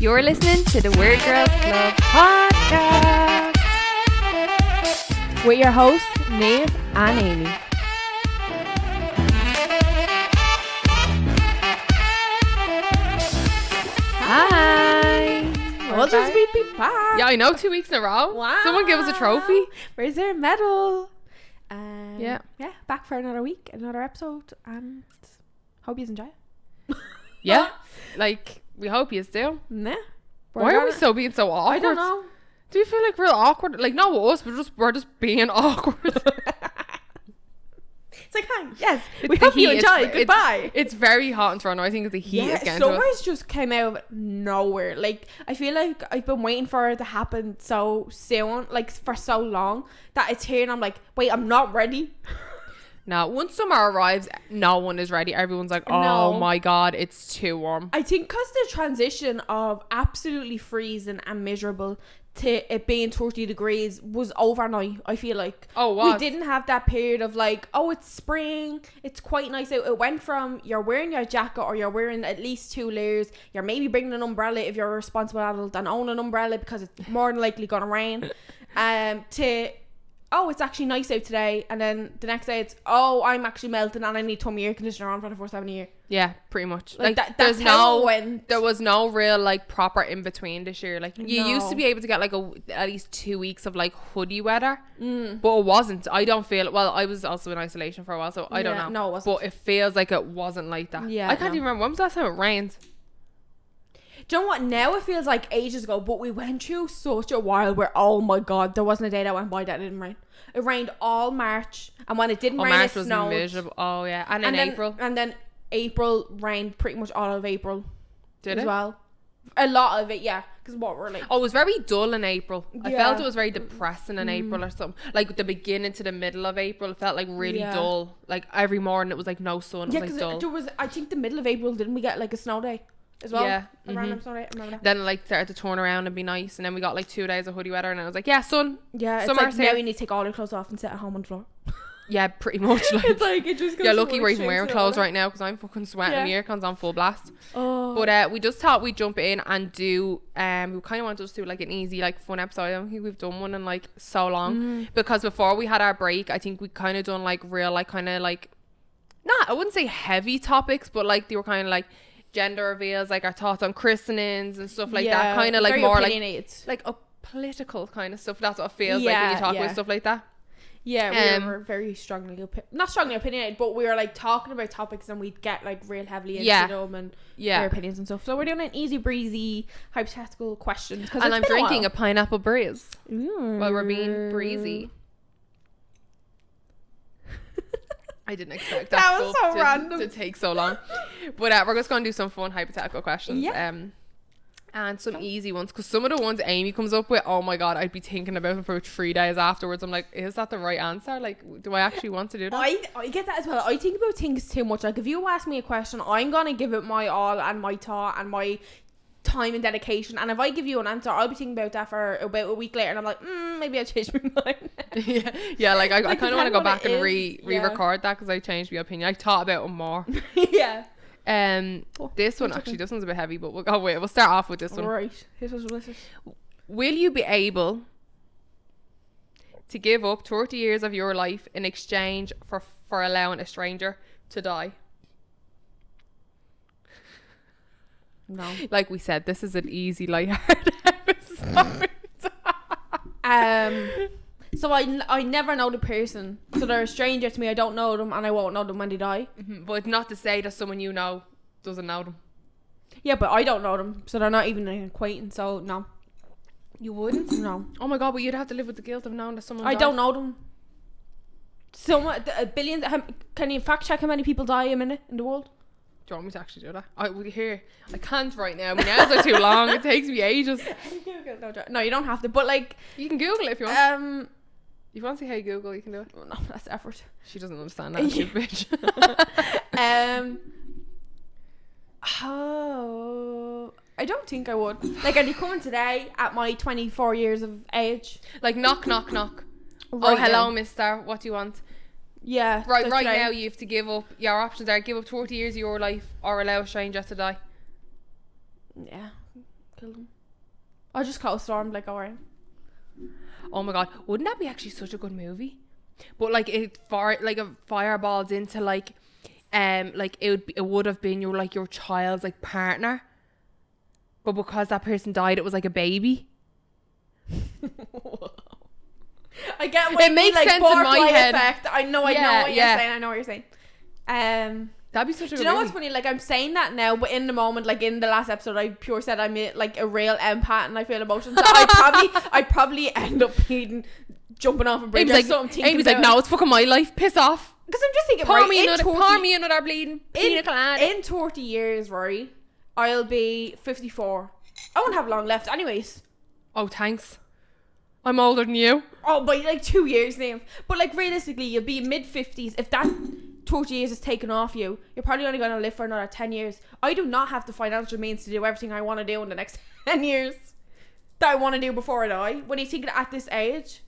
You're listening to the Weird Girls Club podcast with your hosts, Nave and Amy. Hi. We'll just be back. Yeah, I know, 2 weeks in a row. Wow. Someone give us a trophy. Where's their medal? Yeah, back for another week, another episode, and hope you enjoy it. Yeah, like, we hope you do. Nah. Why are we so being so awkward? I don't know. Do you feel like real awkward? Like, not us, but we're just being awkward. It's like, hi, yes, It's we the hope you heat. enjoy. Goodbye. It's very hot in Toronto. I think the heat is getting to us. summer's just came out of nowhere. Like, I feel like I've been waiting for it to happen so soon, like for so long, that it's here and I'm like, wait, I'm not ready. Now, once summer arrives, no one is ready. Everyone's like, oh my God, it's too warm. I think because the transition of absolutely freezing and miserable to it being 30 degrees was overnight, I feel like. Oh, it was. We didn't have that period of like, oh, it's spring, it's quite nice out. It went from you're wearing your jacket or you're wearing at least 2 layers, you're maybe bringing an umbrella if you're a responsible adult and own an umbrella because it's more than likely gonna rain, to oh, it's actually nice out today, and then the next day it's, oh, I'm actually melting and I need tummy air conditioner on 24/7 a year. Yeah, pretty much. Like that's how it went. There was no real like proper in between this year. Like, you No. used to be able to get like at least 2 weeks of like hoodie weather, but it wasn't. I don't feel, well, I was also in isolation for a while, so I don't Yeah, know. no, it wasn't. But it feels like it wasn't like that. Yeah, I can't no. even remember when was the last time it rained. Do you know what? Now it feels like ages ago, but we went through such a while where, oh my God, there wasn't a day that went by that didn't rain. It rained all March, and when it didn't rain, March it was snowed. miserable. Oh yeah, and in then, April. And then April rained pretty much all of April. Did as it? well. A lot of it, yeah. Because what we're like. Oh, it was very dull in April. I Yeah. felt it was very depressing in April or something. Like the beginning to the middle of April, it felt like really Yeah. dull. Like every morning it was like no sun. It Yeah, was because like dull. there was, I think the middle of April, didn't we get like a snow day as well? Yeah. A random snow day, I remember that. Then it, like, started to turn around and be nice, and then we got like 2 days of hoodie weather, and I was like, yeah, sun. Yeah, it's Summer's like now here. you need to take all your clothes off and sit at home on the floor. Yeah, pretty much. Like, It's like, it just goes yeah, from lucky one we're even extreme wearing to clothes another. right now because I'm fucking sweating. Yeah. The aircon's on full blast. Oh. But we just thought we'd jump in and do we kind of want to just do like an easy like fun episode. I don't think we've done one in like so long, because before we had our break, I think we kind of done like real like kind of like, not, I wouldn't say heavy topics, but like they were kind of like gender reveals, like our thoughts on christenings and stuff like that, kind of like very more opinionated. like a political kind of stuff. That's what it feels like when Yeah, you talk yeah. about stuff like that. Yeah, we were very strongly not strongly opinionated, but we were like talking about topics and we'd get like real heavily into Yeah. them and Yeah. their opinions and stuff. So we're doing an easy breezy hypothetical questions. And I'm drinking a pineapple breeze while while we're being breezy. I didn't expect that, That was so to, random. to take so long. But we're just going to do some fun hypothetical questions. Yeah. And some easy ones, because some of the ones Amy comes up with, oh my God, I'd be thinking about them for 3 days afterwards. I'm like, is that the right answer? Like, do I actually want to do that? I get that as well. I think about things too much. Like if you ask me a question, I'm gonna give it my all and my thought and my time and dedication. And if I give you an answer, I'll be thinking about that for about a week later, and I'm like, maybe I changed my mind. yeah, like I Like, kind of want to depending go what back it and is, re-record that, because I changed my opinion. I thought about it more. Yeah. This one actually, this one's a bit heavy, but we'll start off with this one. Right. Hit us with it. Will you be able to give up 30 years of your life in exchange for allowing a stranger to die? No. Like we said, this is an easy, lighthearted episode. So I never know the person. So they're a stranger to me. I don't know them, and I won't know them when they die. But not to say that someone you know doesn't know them. Yeah, but I don't know them, so they're not even an acquaintance. So no, You wouldn't? no. Oh my God, but you'd have to live with the guilt of knowing that someone I died. don't know them. Billions. Can you fact check how many people die a minute in the world? Do you want me to actually do that? I can't right now. My nails are too long. It takes me ages. No, you don't have to. But like, You can Google it if you want. If you want to see how you Google, you can do it. no, that's effort. She doesn't understand that, you bitch. Oh, I don't think I would. Like, are you coming today at my 24 years of age? Like, knock, knock, knock. Right hello, now. mister. What do you want? Yeah. Right that's now you have to give up. Your options are give up 30 years of your life or allow a stranger to die. Yeah. kill them. I'll just close the door and be like, alright. Oh my god, wouldn't that be actually such a good movie? But like it fireballs into like it would have been your child's like partner, but because that person died, it was like a baby. I get what it makes like, sense in my head. Effect. I know what you're saying. I know what you're saying. That'd be such a do you know what's funny? Like, I'm saying that now, but in the moment, like in the last episode, I pure said I'm like a real empath and I feel emotions. So I probably end up jumping off a bridge. Amy's like, no, it's fucking my life. Piss off. Because I'm just thinking, pour me another bleeding pina colada. In 30 years, right, I'll be 54. I won't have long left, anyways. Oh, thanks. I'm older than you. Oh, by like 2 years, Liam. But like realistically, you'll be mid-50s. If that 30 years is taken off you, you're probably only going to live for another 10 years. I do not have the financial means to do everything I want to do in the next 10 years that I want to do before I die. When you think at this age.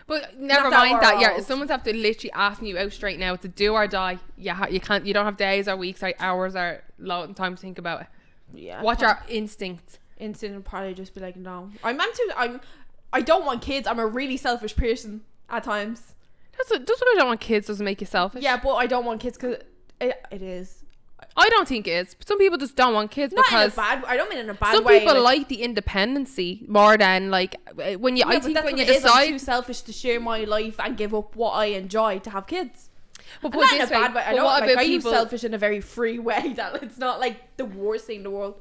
But never mind that. Yeah, someone's have to literally ask you out straight now. It's a do or die. Yeah, you can't. You don't have days or weeks or hours or long time to think about it. Yeah. What's your instinct? Instinct would probably just be like, no. I don't want kids. I'm a really selfish person at times. Just because I don't want kids doesn't make you selfish. Yeah, but I don't want kids because it is. I don't think it is. Some people just don't want kids because I don't mean in a bad way. Some people like the independency more than like when you. I think when you decide, I'm too selfish to share my life and give up what I enjoy to have kids. But put not in a bad way. I don't like. I use selfish in a very free way. That it's not like the worst thing in the world.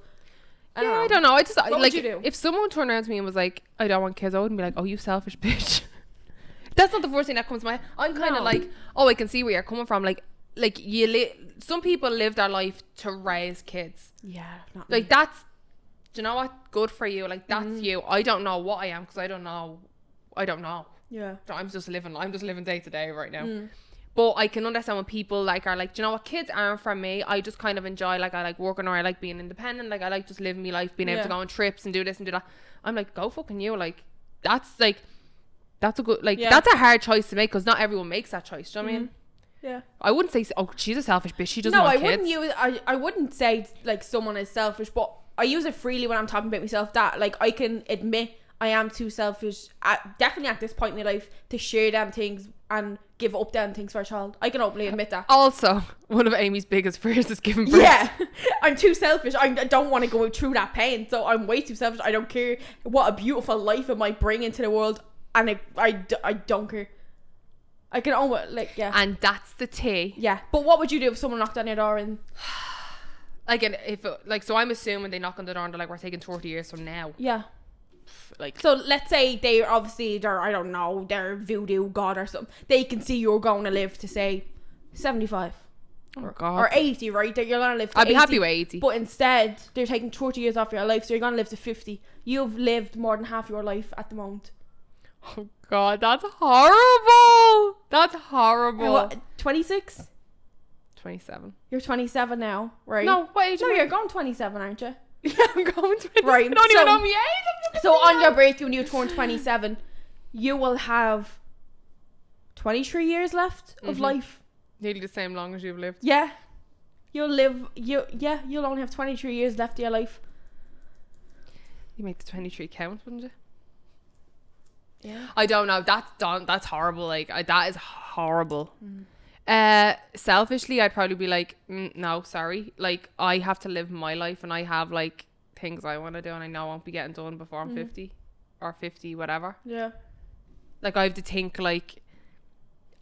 I don't know. I just what like would you do? If someone turned around to me and was like, "I don't want kids," I wouldn't be like, "Oh, you selfish bitch." That's not the first thing that comes to my head. I'm kind of like, oh, I can see where you're coming from. Like some people live their life to raise kids. Yeah, not like me. that's. Do you know what? Good for you. Like that's you. I don't know what I am because I don't know. Yeah. I'm just living day to day right now. But I can understand when people like are like, do you know what? Kids aren't for me. I just kind of enjoy, like, I like working or I like being independent. Like, I like just living my life, being able to go on trips and do this and do that. I'm like, go fucking you. Like, that's a good, like, that's a hard choice to make because not everyone makes that choice. Do you know what I mean? Yeah. I wouldn't say, oh, she's a selfish bitch. She doesn't want kids. I wouldn't say, like, someone is selfish, but I use it freely when I'm talking about myself that, like, I can admit I am too selfish, definitely at this point in my life, to share them things and give up them things for a child. I can openly admit that. Also, one of Amy's biggest fears is giving birth. Yeah, I'm too selfish. I don't want to go through that pain, so I'm way too selfish. I don't care what a beautiful life it might bring into the world, and I don't care. I can almost, like, yeah. And that's the tea. Yeah, but what would you do if someone knocked on your door and... Again, so I'm assuming they knock on the door and they're like, we're taking 30 years from now. Yeah. Like, so let's say they're I don't know, they're voodoo god or something. They can see you're going to live to say 75 or 80, right? That you're going to live to I'd be 80, happy with 80. But instead they're taking 30 years off your life, so you're going to live to 50. You've lived more than half your life at the moment. Oh god, that's horrible. That's horrible. What, 26? 27. You're 27 now, right? No, what age? No, you're going 27, aren't you? Yeah, I'm going 27. Right. I don't even know my age. So on your birthday when you turn 27, you will have 23 years left of life. Nearly the same long as you've lived. Yeah. You'll only have 23 years left of your life. You make the 23 count, wouldn't you? Yeah. I don't know. That's horrible. Like, that is horrible. Selfishly, I'd probably be like, no, sorry. Like, I have to live my life and I have, like, things I want to do and I know I won't be getting done before I'm 50 or 50, whatever. Yeah. Like, I have to think, like,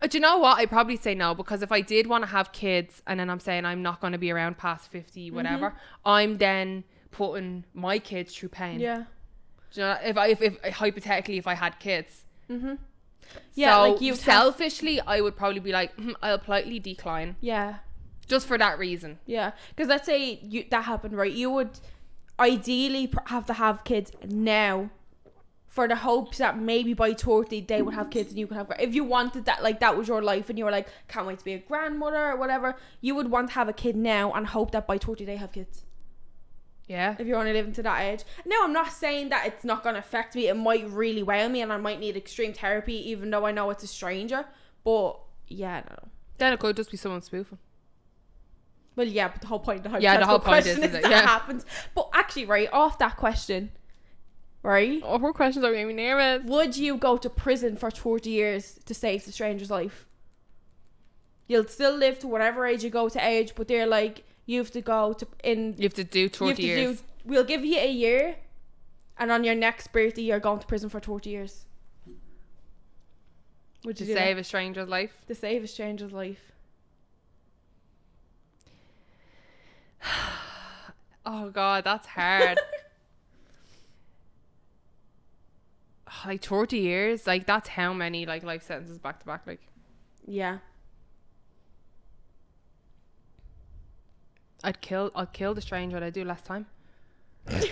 do you know what? I'd probably say no, because if I did want to have kids and then I'm saying I'm not going to be around past 50, whatever, I'm then putting my kids through pain. Yeah. Do you know, if hypothetically, if I had kids. Yeah, so like you selfishly, I would probably be like, I'll politely decline. Yeah. Just for that reason. Yeah. Because let's say that happened, right? You would ideally have to have kids now for the hopes that maybe by 30 they would have kids and you could have... If you wanted that, like, that was your life and you were like, can't wait to be a grandmother or whatever, you would want to have a kid now and hope that by 30 they have kids. Yeah. If you're only living to that age. Now, I'm not saying that it's not going to affect me. It might really wow me and I might need extreme therapy even though I know it's a stranger. But, yeah, no. Then it could just be someone spoofing. Well, yeah, but the whole point of the Yeah, the whole point question is that it, yeah. happens. But actually, right, off that question, right? Oh, her questions are making me nervous. Would you go to prison for 30 years to save the stranger's life? You'll still live to whatever age you go to age, but they're like, you have to go to You have to do 30 years. We'll give you a year, and on your next birthday, you're going to prison for 30 years. Would you To do save that? a stranger's life. To save a stranger's life. Oh god, that's hard. Like 30 years, like that's how many like life sentences back to back. Like, Yeah. I'll kill the stranger. I'd do less time. The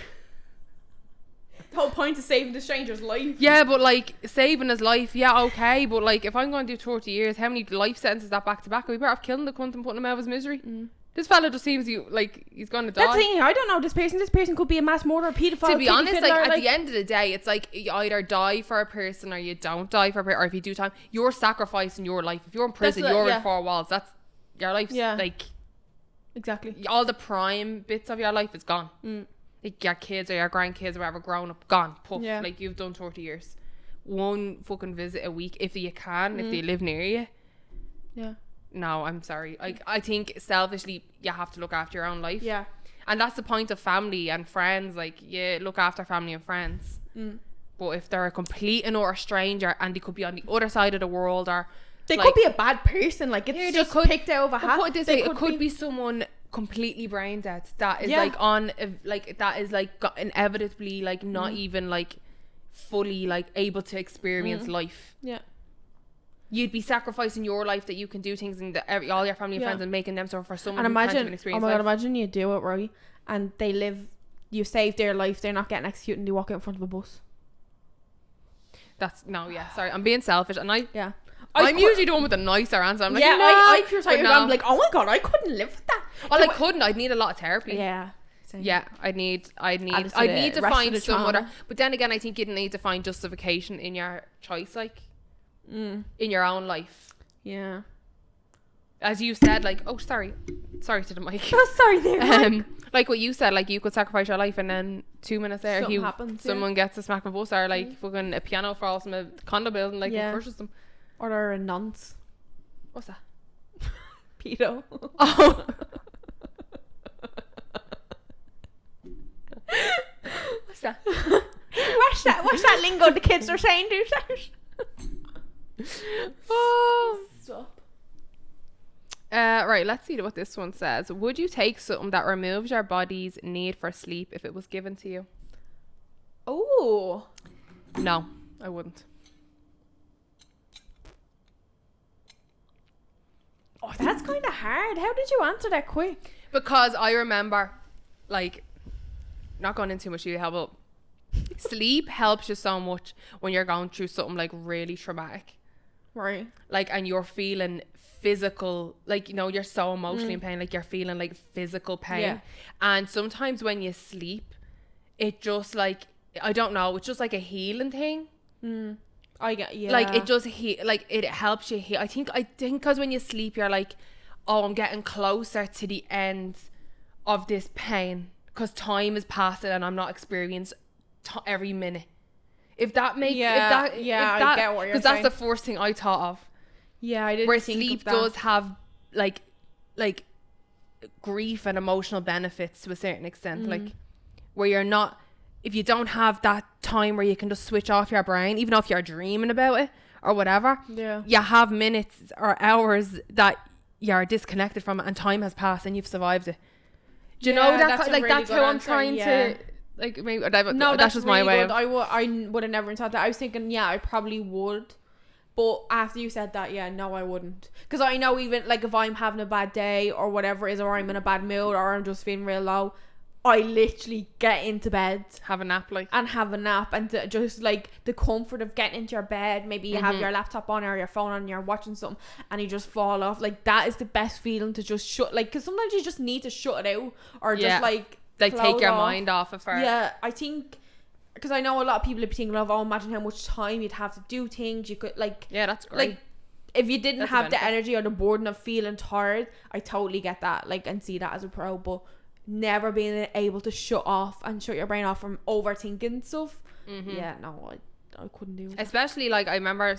whole point of saving the stranger's life. Yeah, but like saving his life, yeah, okay. But like if I'm going to do 30 years, how many life sentences that back to back? We better have killing the cunt and putting him out of his misery. This fella just seems like he's gonna die. That's the thing. I don't know this person. This person could be a mass murderer, pedophile. To be honest, fiddler, like at the end of the day, it's like you either die for a person or you don't die for a person. Or if you do time, you're sacrificing your life. If you're in prison, you're in 4 walls. That's your life's like exactly all the prime bits of your life is gone. Like your kids or your grandkids or whatever grown up, gone. Poof. Yeah. Like you've done 30 years. One fucking visit a week if you can, if they live near you. Yeah. No, I'm sorry. I think selfishly you have to look after your own life. Yeah. And that's the point of family and friends. Like, you look after family and friends. But if they're a complete and utter stranger and they could be on the other side of the world or They like, could be a bad person. Like it's just picked out of a hat. Put it this way, it could be someone completely brain dead that is like on like that is like inevitably like not even like fully like able to experience life. Yeah. You'd be sacrificing your life that you can do things in all your family and friends and making them suffer for someone and who can't even imagine, experience oh my life. god, imagine you do it right and they live, you save their life, they're not getting executed and they walk out in front of a bus. That's sorry, I'm being selfish and I'm usually the one with the nicer answer. I'm like, yeah, no, I pure tired. no. I'm like, oh my god, I couldn't live with that. Well, I couldn't. I'd need a lot of therapy. Yeah. Same. Yeah, I'd need Add it to to the rest find of the some other. trauma. But then again, I think you'd need to find justification in your choice, like in your own life. Yeah. As you said, like, oh, sorry to the mic. Oh, sorry there. Like what you said, like you could sacrifice your life and then 2 minutes later, Something happens, someone gets a smack of a bus or like fucking a piano falls from a condo building, like and crushes them. Or they're a nonce. What's that? Pedo. Oh. What's that? What's that lingo the kids are saying? Do Oh. Stop. Right, let's see what this one says. Would you take something that removes your body's need for sleep if it was given to you? Oh. No, I wouldn't. Oh, that's kind of hard. How did you answer that quick? Because I remember, like, not going into too much detail, but sleep helps you so much when you're going through something like really traumatic. Right. Like, and you're feeling physical, like, you know, you're so emotionally in pain, like you're feeling like physical pain. Yeah. And sometimes when you sleep, it just like, I don't know, it's just like a healing thing. I get, yeah. Like it just like it helps you heal. I think because when you sleep, you're like, oh, I'm getting closer to the end of this pain because time is passing and I'm not experiencing every minute. If that makes I get what you're because that's the first thing I thought of. Yeah, I didn't where think sleep of that. does have like grief and emotional benefits to a certain extent, like where you're not, if you don't have that time where you can just switch off your brain, even if you're dreaming about it or whatever, you have minutes or hours that you're disconnected from it and time has passed and you've survived it. Do you know that? That's Like, really that's good how I'm answer, trying to, like, maybe no, that's just really my way good. of. I would have never thought that. I was thinking, I probably would. But after you said that, no, I wouldn't. Because I know even, like, if I'm having a bad day or whatever it is, or I'm in a bad mood or I'm just feeling real low, I literally get into bed. Have a nap, like. And have a nap. And just, like, the comfort of getting into your bed. Maybe you have your laptop on or your phone on and you're watching something and you just fall off. Like, that is the best feeling to just shut, like, because sometimes you just need to shut it out or just, like take your mind off of her. Yeah, I think... Because I know a lot of people are thinking of, imagine how much time you'd have to do things. You could, like... Yeah, that's great. Like, if you didn't That's a have the benefit. energy or the burden of feeling tired, I totally get that, like, and see that as a pro. But never being able to shut your brain off from overthinking stuff, yeah, no, I couldn't do it. Especially like I remember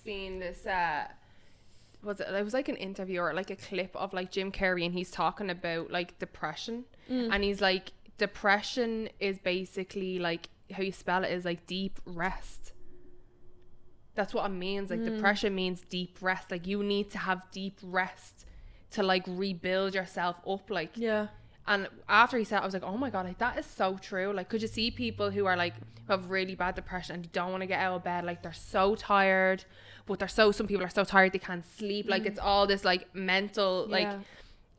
seeing this it was like an interview or like a clip of like Jim Carrey, and he's talking about like depression, and he's like, depression is basically like, how you spell it is like deep rest. That's what it means. Like depression means deep rest. Like you need to have deep rest to like rebuild yourself up. Like, Yeah. and after he said it, I was like, oh my God, like that is so true. Like, could you see people who are like, who have really bad depression and they don't want to get out of bed? Like they're so tired, but some people are so tired they can't sleep. Like it's all this like mental, like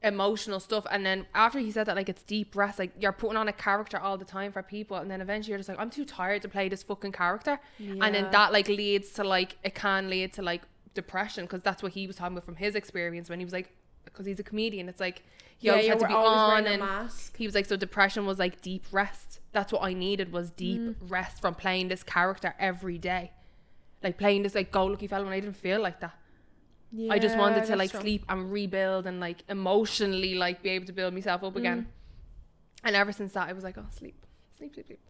emotional stuff. And then after he said that, like it's deep rest, like you're putting on a character all the time for people, and then eventually you're just like, I'm too tired to play this fucking character. And then that like leads to like, it can lead to like depression, because that's what he was talking about from his experience when he was like, because he's a comedian, it's like he always had to be on, and he was like, so depression was like deep rest. That's what I needed, was deep rest from playing this character every day, like playing this like go lucky fella when I didn't feel like that. I just wanted to like sleep and rebuild and like emotionally like be able to build myself up again. And ever since that I was like, oh, sleep.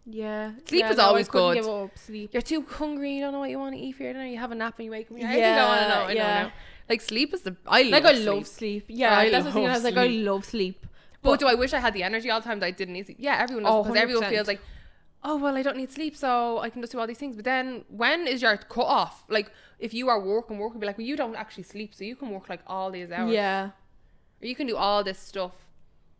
Yeah. Sleep is always good. Give up sleep. You're too hungry, you don't know what you want to eat for your dinner, you have a nap and you wake up, I can go on and on. I know now. Like sleep is I love sleep. Yeah, that's the thing. I was like, I love sleep. But do I wish I had the energy all the time that I didn't need sleep? Yeah, everyone does, because everyone feels like, oh well, I don't need sleep, so I can just do all these things. But then when is your cut off? Like if you are working, be like, well, you don't actually sleep, so you can work like all these hours. Yeah. Or you can do all this stuff.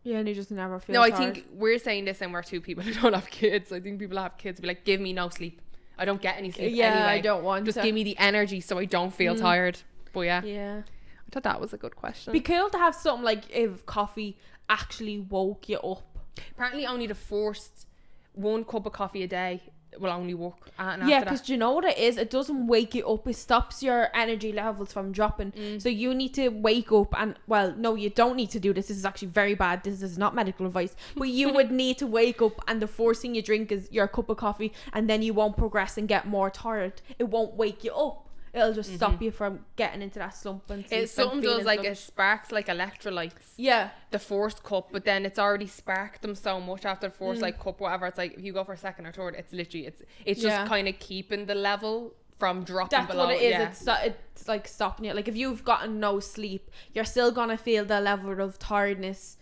Yeah, and you just never feel tired. I think we're saying this and we're two people who don't have kids. I think people have kids be like, give me no sleep. I don't get any sleep anyway. I don't want Just give me the energy so I don't feel tired. But yeah. I thought that was a good question. Be cool to have something like if coffee actually woke you up. Apparently only the first 1 cup of coffee a day will only work. Yeah, because do you know what it is? It doesn't wake you up. It stops your energy levels from dropping. So you need to wake up and, well, no, you don't need to do this. This is actually very bad. This is not medical advice. But you would need to wake up, and the first thing you drink is your cup of coffee, and then you won't progress and get more tired. It won't wake you up. It'll just stop you from getting into that slump. And something does like, it sparks like electrolytes. Yeah. The first cup, but then it's already sparked them so much after the first like cup, whatever. It's like if you go for a second or third, it's literally it's just kind of keeping the level from dropping below. That's what it is. It's like stopping you. Like if you've gotten no sleep, you're still gonna feel the level of tiredness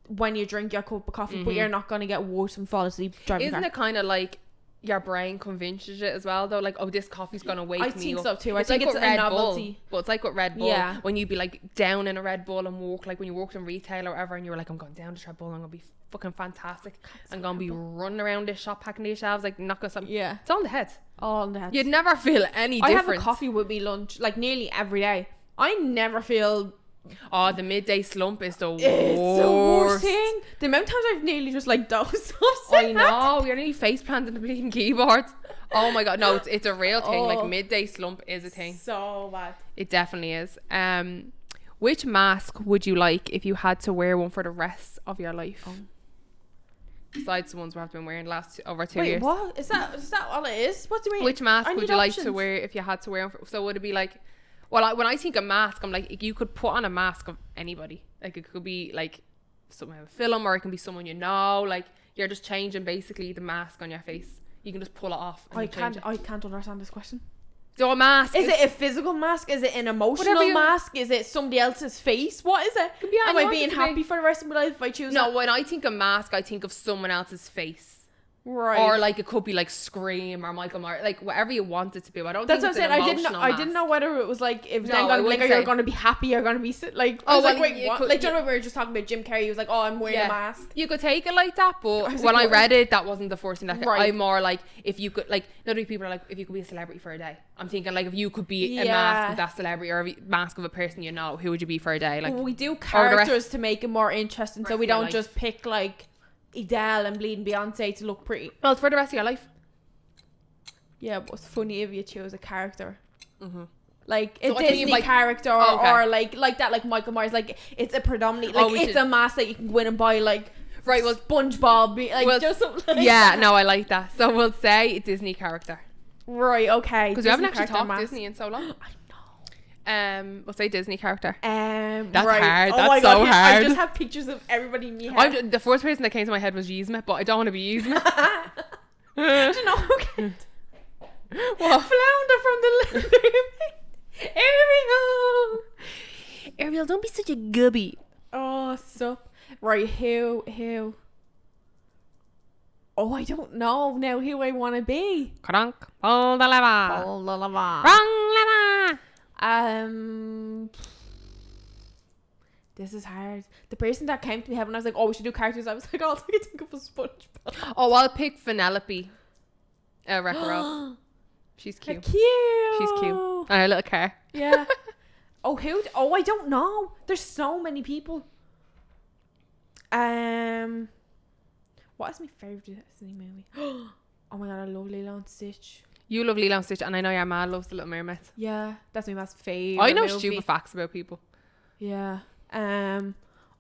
when you drink your cup of coffee, but you're not gonna get worse and fall asleep driving. Isn't it kind of like your brain convinces it as well though, like, oh, this coffee's gonna wake me up? I think so too. I it's think like it's a novelty. But it's like with Red Bull, when you be like down in a Red Bull and walk, like when you worked in retail or whatever, and you were like, I'm going down to Red Bull, I'm gonna be fucking fantastic, I'm gonna be running around this shop packing these shelves, like not gonna something. It's all in the head. All in the head. You'd never feel any difference. I have a coffee with me lunch like nearly every day. I never feel. Oh, the midday slump is the worst. It's the worst thing. The amount of times I've nearly just like dozed off. I know, you're nearly face planting the bleeding keyboard. Oh my God, no, it's a real thing. Like midday slump is a thing. So bad. It definitely is. Which mask would you like if you had to wear one for the rest of your life? Besides the ones we have been wearing the last over 2 years. What is that? Is that all it is? What do you mean? Which mask would you like to wear if you had to wear one? So would it be like? Well, when I think of mask, I'm like, you could put on a mask of anybody. Like it could be like someone in a film, or it can be someone you know. Like you're just changing basically the mask on your face. You can just pull it off. I can't understand this question. So a mask. Is it a physical mask? Is it an emotional mask? Is it somebody else's face? What is it? Am I being happy for the rest of my life if I choose? No, when I think of mask, I think of someone else's face. Right. Or like it could be like Scream or Michael Myers, like whatever you want it to be. I don't. That's think what I'm saying. I didn't know whether it was like if then like you're going to be happy, you're going to be like. I was like, wait, what? Like, do you know we were just talking about Jim Carrey? He was like, oh, I'm wearing a mask. You could take it like that, but when I read it, that wasn't the first thing. That I'm more like, if you could, like, literally people are like, if you could be a celebrity for a day. I'm thinking like, if you could be a mask of that celebrity or a mask of a person you know, who would you be for a day? Like, we do characters to make it more interesting, so we don't just pick like Adele and Bleeding Beyonce to look pretty. Well, it's for the rest of your life. Yeah, but it's funny if you choose a character. Like a Disney character or like that, like Michael Myers. Like it's a predominantly like it's a mask that you can go in and buy like SpongeBob, like just something like that. No, I like that. So we'll say a Disney character. Right, okay. Because we haven't actually talked Disney in so long. We'll say Disney character. That's hard. Oh That's my God, so I hard. just have pictures of everybody in my head. The first person that came to my head was Yzma, but I don't want to be Yzma. Do you know who can? What? Flounder from the Little Ariel. Ariel, don't be such a gubby. Oh, sup. Right, who? Oh, I don't know now who I want to be. Cronk, pull the lever. Pull the lever. Wrong lever. This is hard. The person that came to me head when I was like, oh, we should do characters, I was like, oh, I can think of a SpongeBob. Oh, I'll pick Penelope. Wreck-It-Ralph. She's cute. Cute. She's cute. And her little car. Yeah. Oh, who? Oh, I don't know. There's so many people. What is my favourite Disney movie? Oh my God, I love Lilo and Stitch. You love Lilo and Stitch, and I know your man loves The Little Mermaid. Yeah, that's my most favourite I know movie. stupid facts about people. Yeah.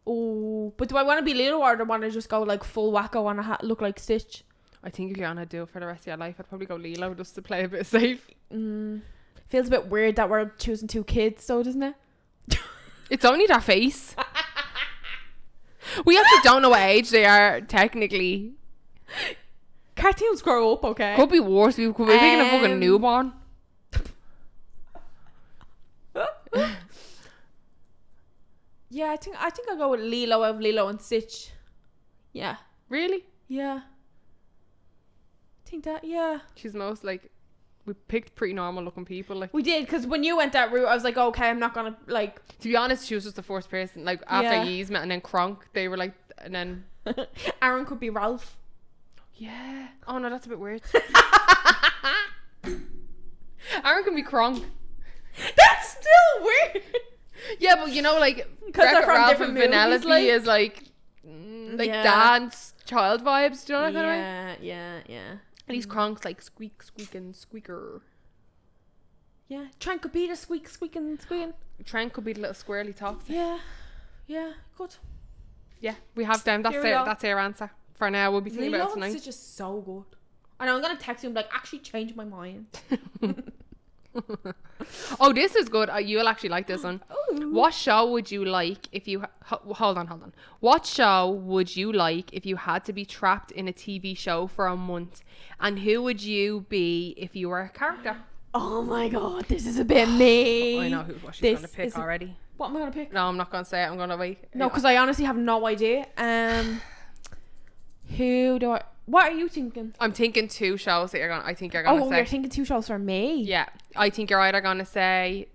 Oh, but do I want to be Lilo or do I want to just go like full wacko and look like Stitch? I think if you're gonna do it for the rest of your life, I'd probably go Lilo just to play a bit safe. Feels a bit weird that we're choosing two kids, so doesn't it? It's only their face. We actually don't know what age they are technically. Cartoons grow up, okay? Could be worse. We could be picking a fucking newborn. Yeah, I think I'll go with Lilo of Lilo and Stitch. Yeah. Really? Yeah. I think that, yeah. She's most like, we picked pretty normal looking people. Like We did, because when you went that route, I was like, okay, I'm not gonna like. To be honest, she was just the first person. Like after Yeah. Yzma and then Kronk, they were like, and then Aaron could be Ralph. yeah. Oh no, that's a bit weird. Aaron can be Kronk. That's still weird. Yeah, but you know, like Because they're Wreck-It from Ralph different and movies, Penelope like. is like Yeah. dance child vibes. Do you know that kind of way? Yeah. At least Kronk's like squeak, squeaking, squeaker. Yeah. Trank could be the squeaking. Trent could be the little squirrely talks. Yeah, good. Yeah, we have them. That's Here we it. go. That's our answer for now. We'll be thinking about it Lilo and tonight. Stitch is so good. I know I'm gonna text you and be like, actually change my mind. Oh, this is good. You'll actually like this one. Ooh. What show would you like if you hold on? What show would you like if you had to be trapped in a TV show for a month? And who would you be if you were a character? Oh my God, this is a bit me. I know what she's This going to pick is already. What am I gonna pick? No, I'm not going to say it. I'm going to wait. No, because I honestly have no idea. Who do I? What are you thinking? I'm thinking two shows that I think you're Oh, going to say. you're thinking two shows for me. Yeah, I think you're either going to say.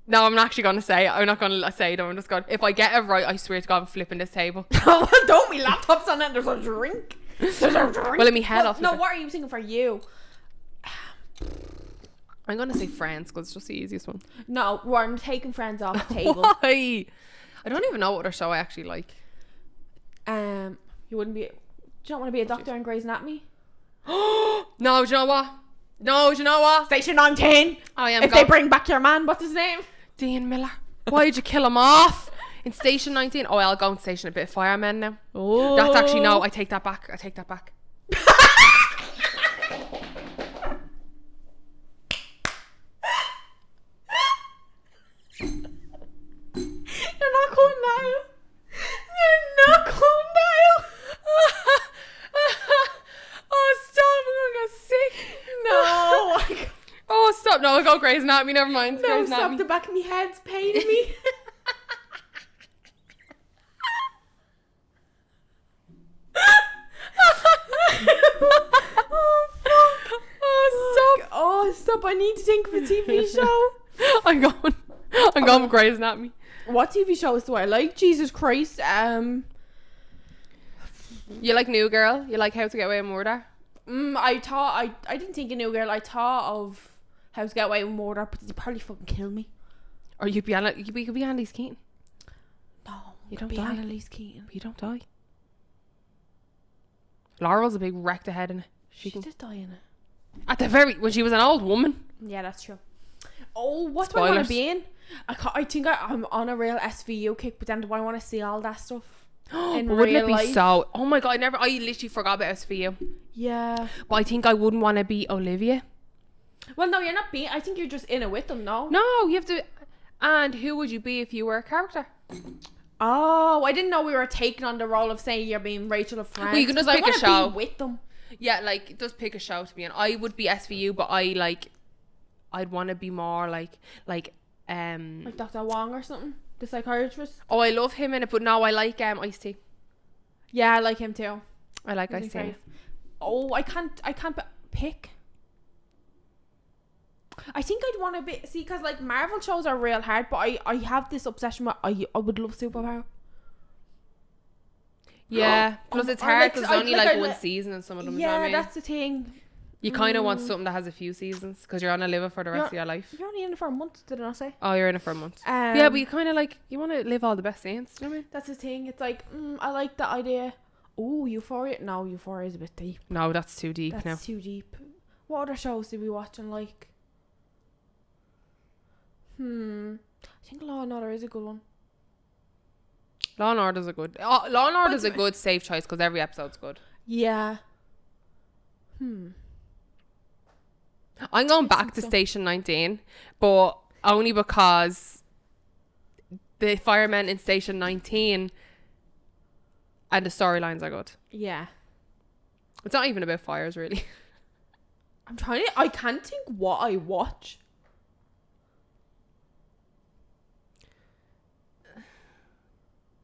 No, I'm not actually going to say it. I'm not going to say it. I'm just going. If I get it right, I swear to God, I'm flipping this table. Don't me laptops on it. There's a drink. Well, let me head off. No, what are you thinking for you? I'm going to say Friends because it's just the easiest one. No, we're taking Friends off the table. Why? I don't even know what other show I actually like. You wouldn't be. Do you not want to be a doctor in Grey's Anatomy? No, do you know what? No, do you know what? Station 19. I am. If they bring back your man, what's his name? Dean Miller. Why did you kill him off in Station 19? Oh, I'll go and station a bit of firemen now. Oh, That's actually no. I take that back. You're not going now. You're not going now. Oh, stop! I'm gonna get sick. No. Oh, stop! No, I'll go Grey's Anatomy. Never mind. No, Grey's stop. Anatomy. The back of my head's paining me. Oh, fuck. Oh, stop! Oh, stop. I need to think of a TV show. I'm going with Grey's Anatomy. What TV shows do I like? Jesus Christ. You like New Girl? You like How to Get Away with Murder? I didn't think of New Girl. I thought of How to Get Away with Murder, but they'd probably fucking kill me. Or you could be Annalise Keaton. No, You don't be die. Annalise Keaton. But you don't die. Laurel's a big wrecked ahead in it. She did die in it. At the when she was an old woman. Yeah, that's true. Oh, what do I want Spoilers. to be in? I think I'm on a real SVU kick, but then do I want to see all that stuff in But wouldn't real it be life? so? Oh my God! I literally forgot about SVU. Yeah. But I think I wouldn't want to be Olivia. Well, no, you're not being. I think you're just in it with them. No. No, you have to. And who would you be if you were a character? Oh, I didn't know we were taking on the role of saying you're being Rachel of Friends. Well, you can just 'cause pick a I show. wanna be with them. Yeah, like just pick a show to be in. I would be SVU, but I'd want to be more like Like Dr. Wong or something, the psychiatrist. Oh, I love him in it, but no, I like Ice-T. Yeah, I like him too. I like He's Ice-T. my fave. Oh, I can't pick. I think I'd want to be, see, because like Marvel shows are real hard, but I have this obsession with I would love superpower. Yeah, plus it's I hard like- because I- it's only like, like I one li- season and some of them. Yeah, you know what I mean? that's the thing. You kind of want something that has a few seasons because you're on a live it for the rest of your life. You're only in it for a month, did I not say? Oh, you're in it for a month. Yeah, but Um, you kind of like you want to live all the best scenes. Do you know what I mean? That's the thing. It's like, I like the idea. Oh, Euphoria. No, Euphoria is a bit deep. No, that's too deep That's now. too deep. What other shows did we watch and like? I think Law and Order is a good one. Law and Order's a good. Law and Order's a But- good safe choice because every episode's good. Yeah. I'm going back think to so. Station 19, but only because the firemen in Station 19 and the storylines are good. Yeah. It's not even about fires, really. I'm trying to. I can't think what I watch.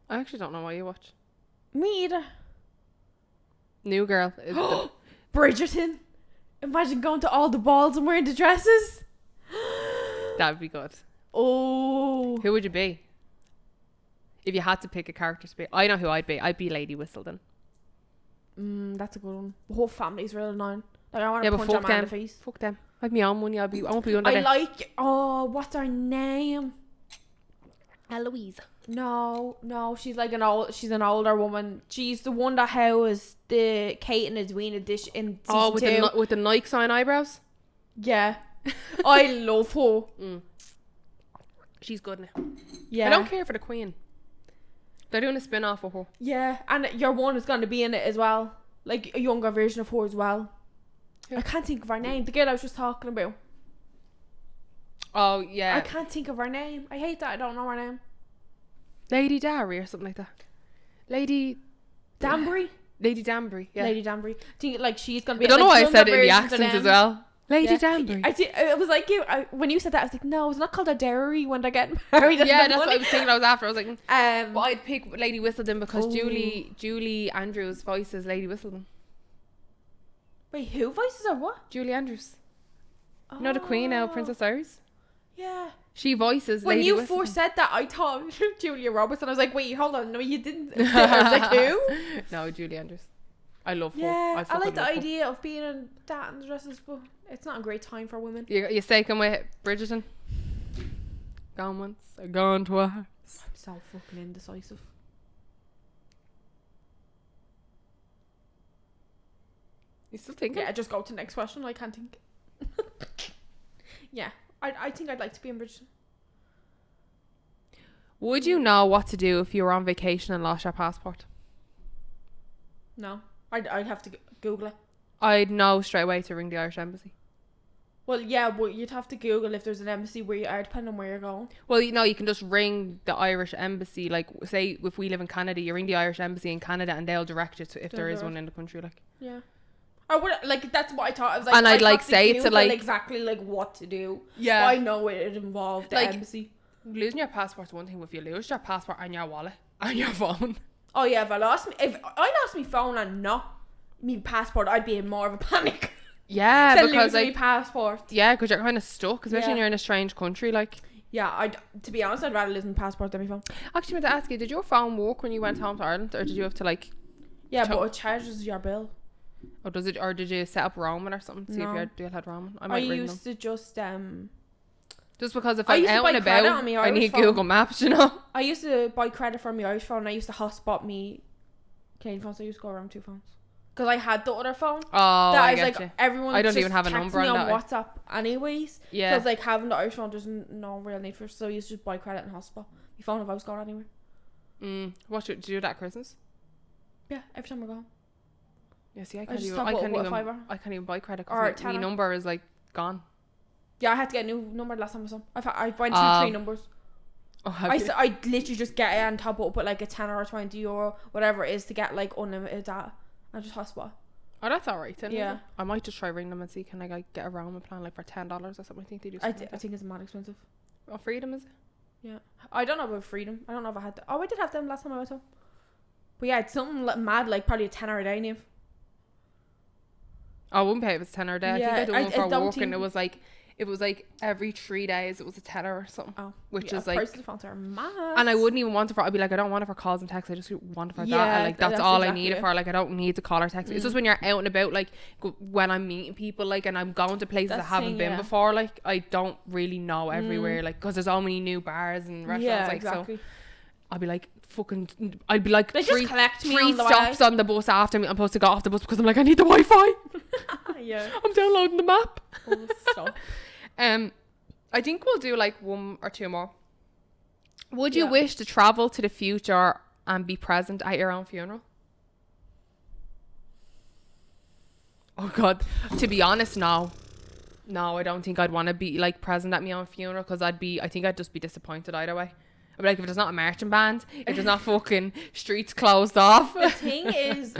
I actually don't know what you watch. Me either. New Girl. Is the, Bridgerton. Imagine going to all the balls and wearing the dresses. that'd be good. Oh. Who would you be? If you had to pick a character to be. I know who I'd be. I'd be Lady Whistledown. That's a good one. The whole family's real annoying. Like I want Yeah, to but punch a fuck man in them. the face. Fuck them. I'd be on money. I won't be under I there. like. Oh, what's her name? Eloise. No, she's like she's an older woman. She's the one that housed the Kate and Edwina dish in season with 2. with the Nike sign eyebrows. Yeah. I love her. She's good now. Yeah. I don't care for the Queen. They're doing a spin-off of her. Yeah, and your one is going to be in it as well. Like a younger version of her as well. Who? I can't think of her name. The girl I was just talking about. Oh yeah, I can't think of her name. I hate that I don't know her name. Lady Dowry or something like that. Lady Danbury? Lady Danbury. Yeah. Lady Danbury. I think like she's going to I be don't know why I younger said it in the versions of accent as them. well. Lady Yeah. Danbury. I was like you when you said that I was like no, it's not called a dairy when they're getting married. Yeah, that's what I was thinking. I was after. I was like, But I'd pick Lady Whistledown because Ooh. Julie Andrews voices Lady Whistledown. wait, who voices her what? Julie Andrews. You know the Queen now, Oh, Princess Iris. Yeah. She voices When Lady you Whistledown. first said that, I thought Julia Roberts, and I was like, wait, hold on, no, you didn't. I was like, who? No, Julie Andrews. I love her. Yeah, I fucking like the love her. idea of being in that and dresses, but it's not a great time for women. You staking with Bridgerton? Gone once, or gone twice. I'm so fucking indecisive. You still thinking? Yeah, just go to the next question. I can't think. Yeah, I think I'd like to be in Bridgerton. Would you know what to do if you were on vacation and lost your passport? No, I'd have to Google it. I'd know straight away to ring the Irish Embassy. Well, yeah, but you'd have to Google if there's an embassy where you are, depending on where you're going. Well, you know, you can just ring the Irish Embassy. Like, say, if we live in Canada, you ring the Irish Embassy in Canada and they'll direct you to if They'll there is direct. one in the country. Like, Yeah. Or what, like, that's what I thought. I was like, And I'd, like, have say to, Google like- exactly, like, what to do. yeah. I know it involved the Like- embassy. Losing your passport's one thing. If you lose your passport and your wallet and your phone. Oh, yeah, if I lost my phone and not me passport, I'd be in more of a panic. Yeah, than because losing like, my passport. yeah, because you're kind of stuck, especially when Yeah. you're in a strange country. Like, Yeah, to be honest, I'd rather lose my passport than my phone. actually, I meant to ask you, did your phone work when you went home to Ireland, or did you have to like, Yeah, Cho- but it charges your bill. or does it, or did you set up roaming or something to see if No. you had roaming? I I might ring them. used to just Just because if I I'm used to out buy and credit about, on my I Irish need phone. Google Maps, you know. I used to buy credit for my Irish phone. And I used to hotspot me Canadian phone, so I used to go around 2 phones. Because I had the other phone. Oh, That I is get like you. everyone. I don't just even have a texts number me on on that. WhatsApp, anyways. Yeah. Because like having the Irish phone, there's no real need for it. So I used to just buy credit and hotspot my phone if I was going anywhere. What did you do that at Christmas? Yeah, every time I go home. Yeah, see, I just can't top it up with a fiver. even buy credit Or a because my tenner. number is like gone. Yeah, I had to get a new number last time I saw. I went through Ah. 3 numbers. Oh, have you? I literally just get it and top it up with like a 10 or 20 euro, whatever it is, to get like unlimited data and just hotspot. Oh, that's alright then. Yeah. I might just try ring them and see can I like get a roaming plan like for $10 or something. I think they do. I think it's mad expensive. Oh, Freedom is it? Yeah. I don't know about Freedom. I don't know if I had I did have them last time I went home. But yeah, it's something mad, like probably a tenner a day, Niamh. I wouldn't pay if it's 10 or a day. Yeah, I think I did one for don't work, think- and it was like every 3 days it was a tenner or something. Oh, which yeah, is like, personal phones are mad. and I wouldn't even want it for. I'd be like, I don't want it for calls and texts. I just want it for that. Yeah, And like that's that's all I exactly need it it. for. Like I don't need to call or text. It's just when you're out and about, like when I'm meeting people, like, and I'm going to places That's I haven't thing, been yeah. before. Like I don't really know everywhere, like because there's so many new bars and restaurants. Yeah, like exactly. so, I'd be like fucking. I'd be like They just collect me three on the stops way. on the bus after me. I'm supposed to get off the bus because I'm like I need the Wi-Fi. Yeah. I'm downloading the map. Oh, stop. I think we'll do like 1 or 2 more. Would you Yeah. wish to travel to the future and be present at your own funeral? Oh God, to be honest, no, I don't think I'd want to be like present at my own funeral because I think I'd just be disappointed either way. I'd be like, if there's not a marching band, if there's not fucking streets closed off. The thing is,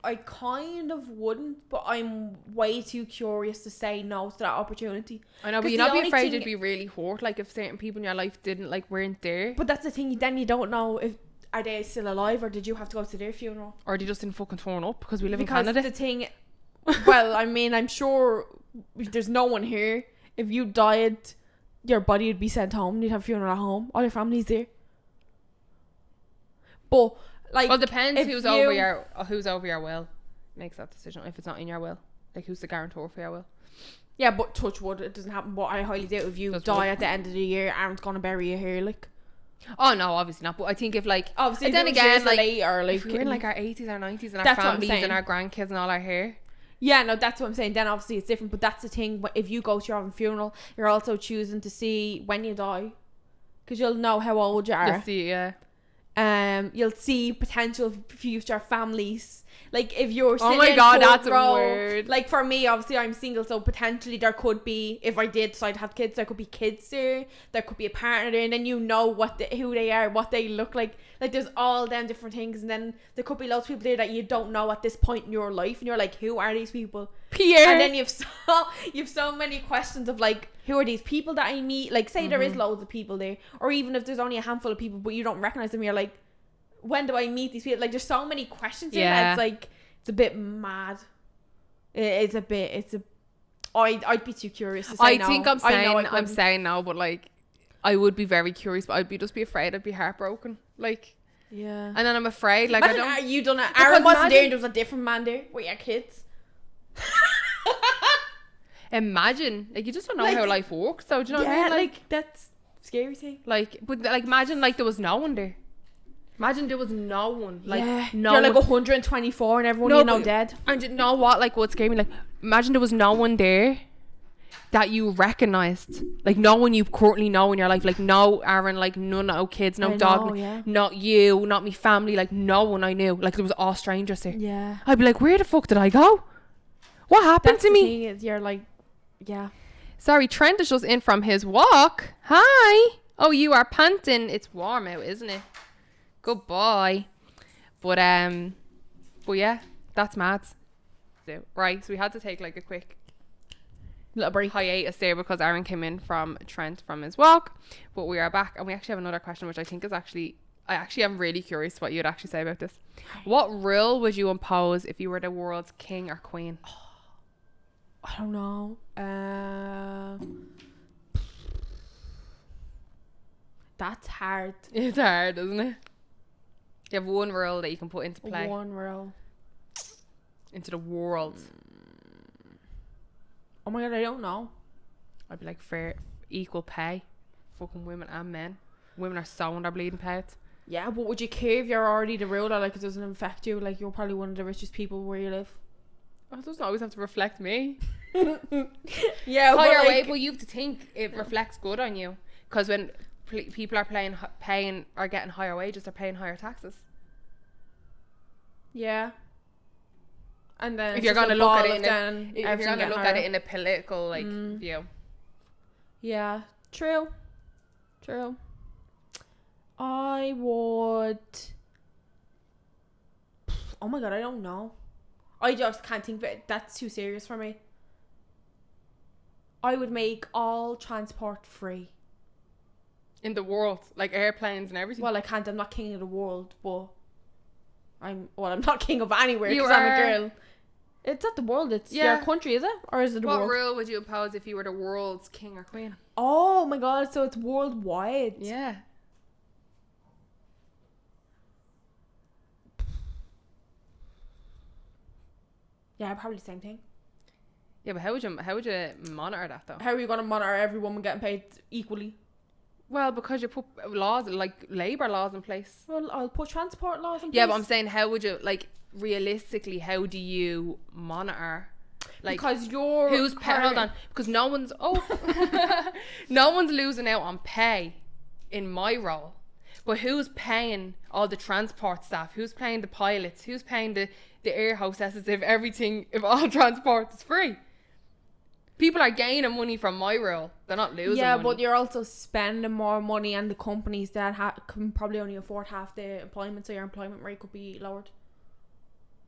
I kind of wouldn't, but I'm way too curious to say no to that opportunity. I know, but 'Cause you'd the not be only afraid thing- you'd be really hurt, like if certain people in your life weren't there, But that's the thing. Then you don't know if are they still alive or did you have to go to their funeral? or they just didn't fucking turn up because we live Because in Canada. the thing, well, I mean, I'm sure there's no one here. If you died, your body would be sent home. You'd have a funeral at home. All your family's there. But like, Well, it depends if who's you- over your will makes that decision. If it's not in your will, like who's the guarantor for your will? Yeah, but touch wood, it doesn't happen. But I highly doubt if you Touch die wood. at the end of the year, Aaron's gonna bury you here. Like, Oh no, obviously not. But I think if like obviously, and then if it was again, years like late or like, if we're in like our 80s or 90s and our That's what I'm families saying. and our grandkids and all our hair. yeah, no, that's what I'm saying. Then obviously it's different. But that's the thing. If you go to your own funeral, you're also choosing to see when you die, because you'll know how old you are. Just see, yeah. You'll see potential future families. Like if you're Oh sitting my in God, front that's row, weird. Like for me, obviously I'm single, so potentially there could be, if I did decide to have kids, there could be kids there. There could be a partner there, and then you know who they are, what they look like. Like there's all them different things, and then there could be loads of people there that you don't know at this point in your life, and you're like, who are these people? Pierre. And then you've so many questions of like, who are these people that I meet? Like say there is loads of people there, or even if there's only a handful of people but you don't recognize them, you're like, when do I meet these people? Like there's so many questions here that it's like, it's a bit mad. I'd be too curious to say I no. think I'm I know I saying couldn't. saying no, but like I would be very curious, but I'd just be afraid. I'd be heartbroken. Like, Yeah. and then I'm afraid, like Imagine, I don't. you done it. Because Aaron wasn't there imagine- and there was a different man there with your kids. Imagine, like you just don't know Like- how life works. So do you know what I Yeah, mean? like that's scary thing. But like imagine like there was no one there. Imagine there was no one. Like yeah. no You're like one. 124 and everyone No, you know but- dead. And you know what? Like what scared me? Like imagine there was no one there that you recognized. Like no one you currently know in your life. Like no Aaron. Like no kids. No I dog. know, yeah. Not you. Not me family. Like no one I knew. Like there was all strangers there. Yeah. I'd be like, where the fuck did I go? What happened That's to the me? thing is you're like, yeah. Sorry, Trent is just in from his walk. Hi. Oh, you are panting. It's warm out, isn't it? Goodbye. But yeah, that's mad. So, right, so we had to take like a quick Little break. hiatus there because Aaron came in from Trent from his walk. But we are back and we actually have another question which I think is I actually am really curious what you'd actually say about this. What rule would you impose if you were the world's king or queen? I don't know. That's hard. It's hard, isn't it? You have one rule that you can put into play One rule. into the world. Oh my god, I don't know. I'd be like fair, equal pay, fucking women and men. Women are so under bleeding paid. Yeah, but would you care if you're already the ruler? Like it doesn't affect you. Like you're probably one of the richest people where you live. Oh, it doesn't always have to reflect me. Yeah, but Higher like, wage, but you have to think it reflects good on you. Because when people are paying or getting higher wages, they're paying higher taxes. yeah. And then If you're going to look at it in a political like view. yeah, true. True. I would... Oh my god, I don't know. I just can't think of it. That's too serious for me. I would make all transport free. In the world, like airplanes and everything. Well, I can't. I'm not king of the world, but I'm not king of anywhere You because I'm a are. girl. It's not the world. It's your country, is it? Or is it the What world? rule would you impose if you were the world's king or queen? Oh my god! So it's worldwide. Yeah. Yeah, probably the same thing. Yeah, but how would you monitor that though? How are you gonna monitor every woman getting paid equally? Well, because you put laws, like labour laws in place. Well, I'll put transport laws in place. Yeah, but I'm saying, how would you, like, realistically, how do you monitor? Like, because you're who's hold on, because no one's no one's losing out on pay in my role, but who's paying all the transport staff? Who's paying the pilots? Who's paying the air hostesses if all transport is free? People are gaining money from my role. They're not losing money. But you're also spending more money, and the companies that can probably only afford half the employment, so your employment rate could be lowered.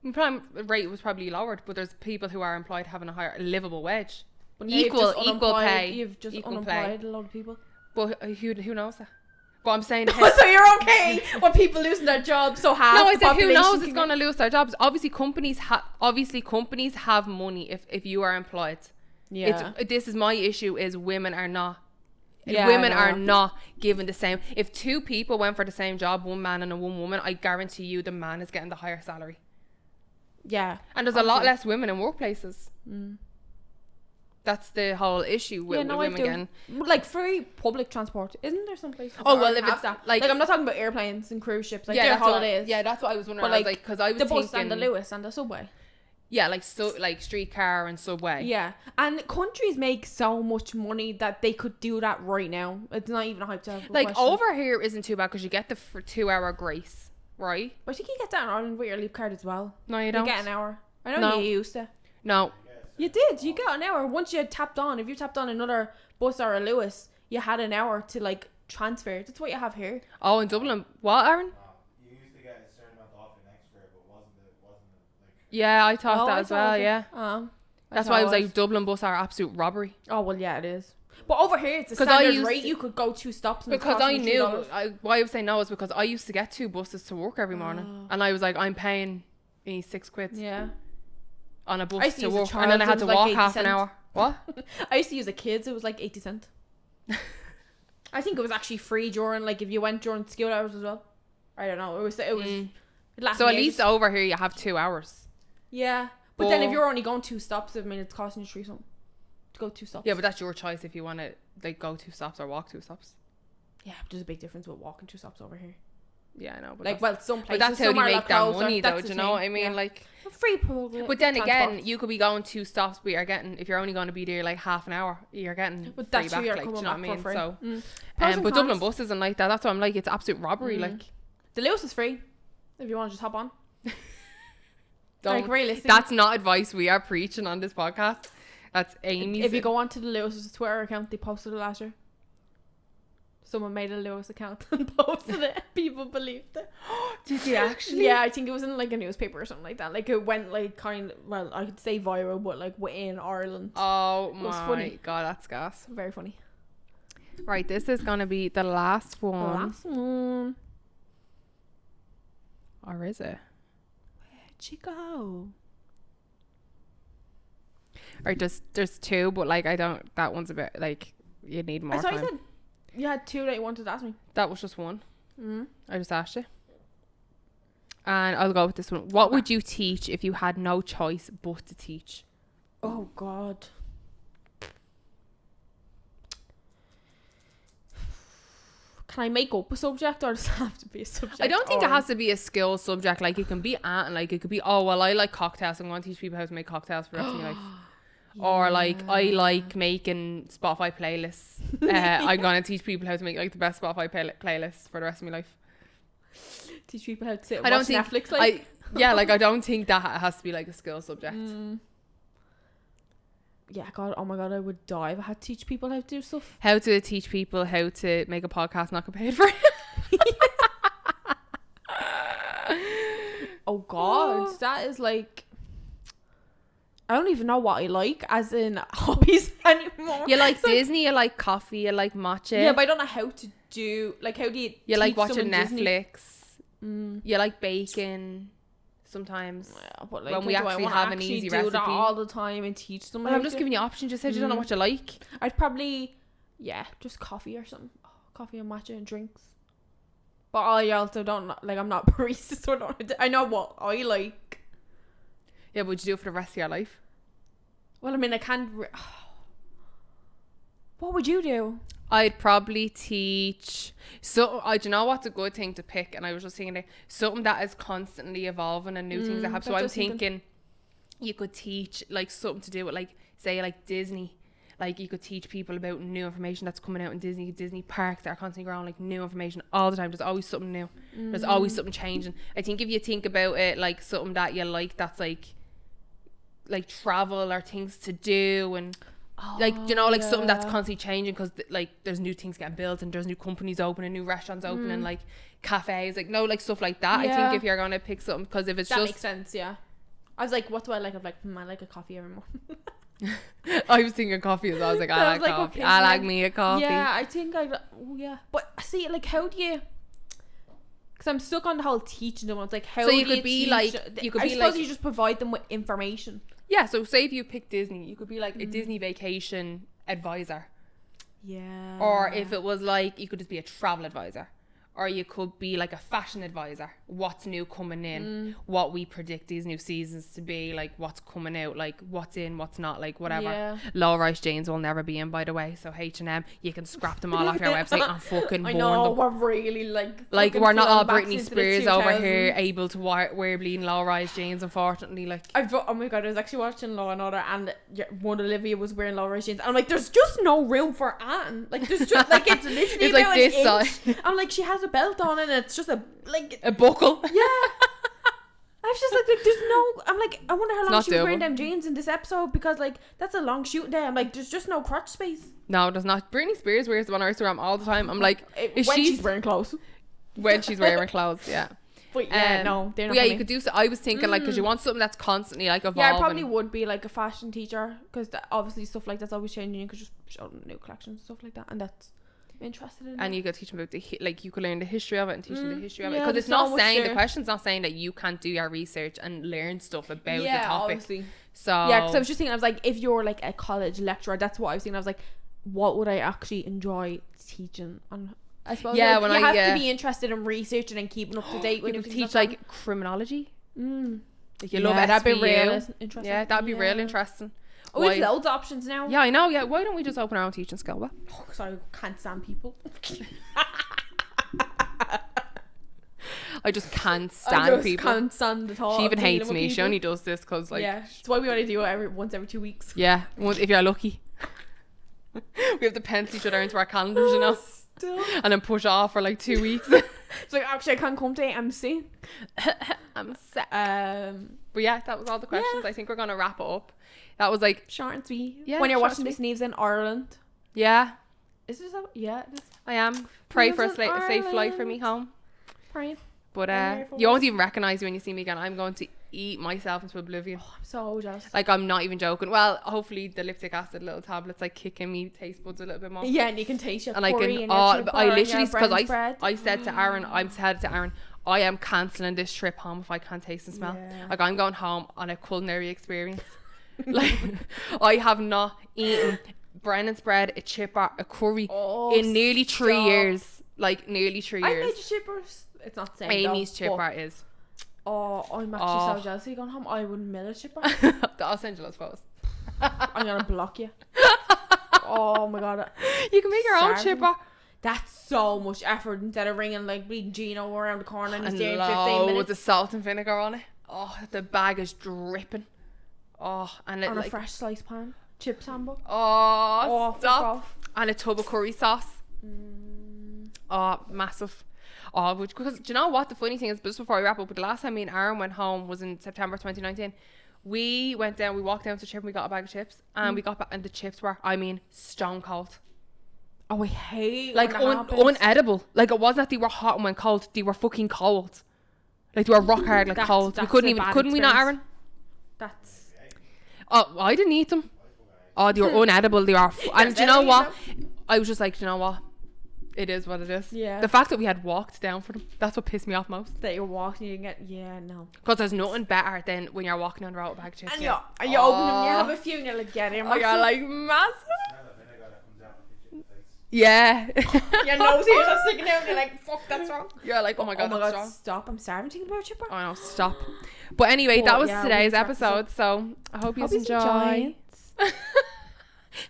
Employment rate was probably lowered, but there's people who are employed having a higher livable wage. But Equal pay. You've just equal unemployed pay. a lot of people. But who knows that? But I'm saying... So you're okay when people losing their jobs, so half No, I the said who population knows it's can going to lose their jobs. Obviously companies have money if you are employed. Yeah. This is my issue, is women are not. Yeah, Women I are know. not given the same. If two people went for the same job, one man and a one woman, I guarantee you the man is getting the higher salary. Yeah. And there's a lot less women in workplaces. That's the whole issue with women getting... Like free public transport, isn't there some places? Oh, that well, already if have it's that? like I'm not talking about airplanes and cruise ships, like yeah, their that's what- holidays. yeah, that's what I was wondering. But I was like, because I was the thinking bus and the Lewis and the subway. yeah, like streetcar and subway. Yeah, and countries make so much money that they could do that right now. It's not even a hypothetical Like question. over here isn't too bad because you get the 2-hour grace, right? But I think you get that in Ireland with your leap card as well. No, you You don't. get an hour. I know No. you used to. No. You did. You got an hour once you tapped on. If you tapped on another bus or a Lewis, you had an hour to like transfer. That's what you have here. Oh, in Dublin. What, Aaron? You used to get a certain amount off an extra, but wasn't it like... Yeah, I thought that I as thought well, it- yeah. That's why I was like, Dublin bus are absolute robbery. Oh well, yeah, it is. But over here, it's a 'Cause I standard used rate. to- You could go 2 stops. And Because it's I costing you knew, $3. why I was saying no is because I used to get 2 buses to work every morning. And I was like, I'm paying me 6 quid Yeah. on a I bus used to to use a work. And then I Charles, had it to was like walk 80 half an cent. hour. What? I used to use a kids. It was like 80 cent. I think it was actually free during like if you went during school hours as well. I don't know. It was. It lasted So at me least ages. over here you have 2 hours. Yeah. But then if But- you're only going 2 stops, I mean, it's costing you 3 something to go 2 stops. Yeah, but that's your choice if you want to like go 2 stops or walk 2 stops. Yeah, but there's a big difference with walking 2 stops over here. Yeah, I know. But Like, that's, well, some but places. that's how some they are a make lot their closer. money, though. That's Do the you know what I thing, mean? yeah. Like, Free public. but then again, transport. you could be going 2 stops, but you're getting, if you're only going to be there like half an hour, you're getting But free that's back. who you're Like, do you coming know what I back mean? for free. So, Pros and but Dublin cons. bus isn't like that. That's why I'm like, it's absolute robbery. Like, The Lewis is free if you want to just hop on. don't. Like, realistically. That's not advice we are preaching on this podcast. That's Amy's. If you go onto the Lewis's Twitter account, they posted it last year. Someone made a Lewis account and posted it. People believed it. Did you actually? Yeah, I think it was in like a newspaper or something like that. Like it went like well, I could say viral, but like within Ireland. Oh was my funny. god, that's gas. Very funny. Right, this is gonna be the last one. Last one. Or is it? Where'd you go? Right, there's 2, but like I don't. That one's a bit like you need more I thought time. you said you had 2 that you wanted to ask me. That was just one. Mm. I just asked you. And I'll go with this one. What would you teach if you had no choice but to teach? Oh God. Can I make up a subject or does it have to be a subject? I don't think it or- has to be a skill subject. Like, it can be like it could be, oh well, I like cocktails. I'm going to teach people how to make cocktails for the rest of my life. Or like, I like making Spotify playlists. I'm going to teach people how to make like the best Spotify playlists for the rest of my life. teach people how to sit and I don't watch think Netflix. Like, like I don't think that has to be like a skill subject. yeah, God, oh my God, I would die if I had to teach people how to do stuff. How to teach people how to make a podcast not get paid for it. Oh God, that is like, I don't even know what I like as in hobbies anymore. You like So, Disney, you like coffee, you like matcha. yeah, but I don't know how to do, like, how do you you like teach watching someone Disney? Netflix. You like baking sometimes. Yeah, but like, When we do I actually wanna have an actually easy do that recipe. all the time and teach them. Well, how I'm just to? giving you options. Just said you don't know what you like. I'd probably, yeah, just coffee or something. Oh, coffee and matcha and drinks. But I also don't, like, I'm not barista, so I know what I like. Yeah, but would you do it for the rest of your life? Well, I mean, I can't. What would you do? I'd probably teach. So I do you know what's a good thing to pick, and I was just thinking there, something that is constantly evolving and new things that happen. So I was thinking you could teach like something to do with like say like Disney. Like you could teach people about new information that's coming out in Disney parks that are constantly growing, like new information all the time. There's always something new. There's always something changing. I think if you think about it like something that you like that's like travel or things to do and like you know like something that's constantly changing because like there's new things getting built and there's new companies opening, new restaurants opening, like cafes, like no like stuff like that. I think if you're gonna pick something, because if it's that just makes sense, yeah. I was like, what do I like? I'm like, I like a coffee every morning. I was thinking coffee as well. I was like, I like coffee. I like me a coffee. Yeah, I think but see, like, how do you? Because I'm stuck on the whole teaching them. It's like, how So do you could be teach? like, you could I be suppose like, you just provide them with information. yeah. So say if you pick Disney, you could be like a Disney vacation advisor, Yeah. or if it was like you could just be a travel advisor, or you could be like a fashion advisor. What's new coming in? What we predict these new seasons to be, like what's coming out, like what's in, what's not, like whatever. Yeah. Low-rise jeans will never be in, by the way. So H&M, you can scrap them all off your website and fucking I burn know, them. we're really like We're not all flowing back Britney into the Spears over 2000s. here able to wear bleeding low-rise jeans, unfortunately. Like Oh my God, I was actually watching Law and Order, and one Olivia was wearing low-rise jeans. And I'm like, there's just no room for Anne. Like, there's just like it's literally It's like about this an size. inch. I'm like, she has a belt on, and it's just a buckle. yeah. I was just like, there's no. I'm like, I wonder how long not she was wearing doable. them jeans in this episode, because like that's a long shoot day. I'm like, there's just no crotch space. No, there's not. Britney Spears wears them on her Instagram all the time. I'm like, is when she she's wearing clothes. when she's wearing clothes? Yeah. But yeah, no, they're not. But yeah, for you me. could do so. I was thinking like, because you want something that's constantly like evolving. Yeah, I probably would be like a fashion teacher, because obviously stuff like that's always changing. You could just show them new collections and stuff like that, and that's I'm interested in. And you could teach them about like you could learn the history of it and teach them the history of it, yeah, because it's there's so not much saying there. the question's not saying that you can't do your research and learn stuff about the topic. Obviously. So Yeah, because I was just thinking, I was like, if you're like a college lecturer, that's what I was thinking. I was like, what would I actually enjoy teaching? And I suppose Yeah, like, when you I, have to be interested in researching and keeping up to date with you new could things teach that's like criminology. on. Like you love it. that'd be real interesting. Yeah, that'd be real interesting. Oh, we Why- have loads of options now. Yeah, I know. Yeah, why don't we just open our own teaching school? Well, Because I can't stand people. I just can't I have just people. can't stand at all. She even dealing hates with me. She people. only does this because like yeah, that's why we only do it once every 2 weeks. yeah, if you're lucky. We have to pencil each other into our calendars, you know, Still. and then push off for like 2 weeks. It's like, actually, I can't come today. I'm sick. I'm sick. But yeah, that was all the questions. I think we're gonna wrap it up. That was like short and sweet. Yeah, When you're short watching and this, Neve's in Ireland. yeah, Is this out? Yeah, it is. I am. Pray for a Lives in safe flight for me Ireland. home. Praying. But I'm here for you won't us. even recognize you when you see me again. I'm going to eat myself into oblivion. I'm so jealous. Like I'm not even joking. Well, hopefully the lactic acid little tablets like kicking me taste buds a little bit more. Yeah, and you can taste your And I curry can, and your chipper I and literally, your because brown spread. I said to Aaron, I am cancelling this trip home if I can't taste and smell. Yeah. Like I'm going home on a culinary experience. Like I have not eaten Brennan's bread, a chipper, a curry in nearly 3 stop. years. Like nearly 3 I years. made chippers. It's not the same. Amy's though, but- chipper is. Oh, I'm actually so jealous. Are you going home? I wouldn't mill a chipper. I'll send you those photos. I'm gonna block you. Oh my god. You can make your own Starving. chipper. That's so much effort instead of ringing like bleeding Gino around the corner and he's And there in 15 loads minutes of salt and vinegar on it. Oh, the bag is dripping. Oh, and it on a like, fresh slice pan. Chip sandwich. oh, fuck stop. off. And a tub of curry sauce. Oh, massive. Oh, because do you know what the funny thing is? Just before we wrap up, the last time me and Aaron went home was in September 2019. We went down, we walked down to the chip and we got a bag of chips. And we got back and the chips were, I mean, stone cold. Oh, I hate Like when that happens. unedible. Like it wasn't that they were hot and went cold. They were fucking cold. Like they were rock hard, like That's- cold. We that's couldn't a even, bad couldn't we not, experience. Aaron? That's Oh, I didn't eat them. Oh, they were unedible. They are. And do you know what? I was just like, do you know what? It is what it is. Yeah. The fact that we had walked down for them, that's what pissed me off most. that you're walking, you can get no. Because there's nothing better than when you're walking down the road with a bag of chips. And you open them, you have a few, and you're like, yeah, they're Oh, you're like massive. Smell of vinegar that comes out of your face. Yeah. your nose here is sticking out, and you're like, fuck, that's wrong. You're like, oh my god, that's wrong. Stop! I'm starving thinking about chipper. Oh no, stop. But anyway, But that was yeah, today's we wrapped this episode. So I hope you Hope you enjoy.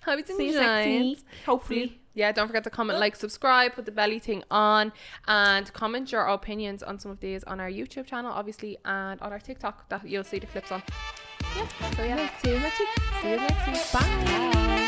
Hope you See you next enjoyed. week. Hopefully. Yeah, don't forget to comment, like, subscribe, put the belly thing on, and comment your opinions on some of these on our YouTube channel, obviously, and on our TikTok that you'll see the clips on. Yeah. So yeah, See you next week. see you next week. Bye.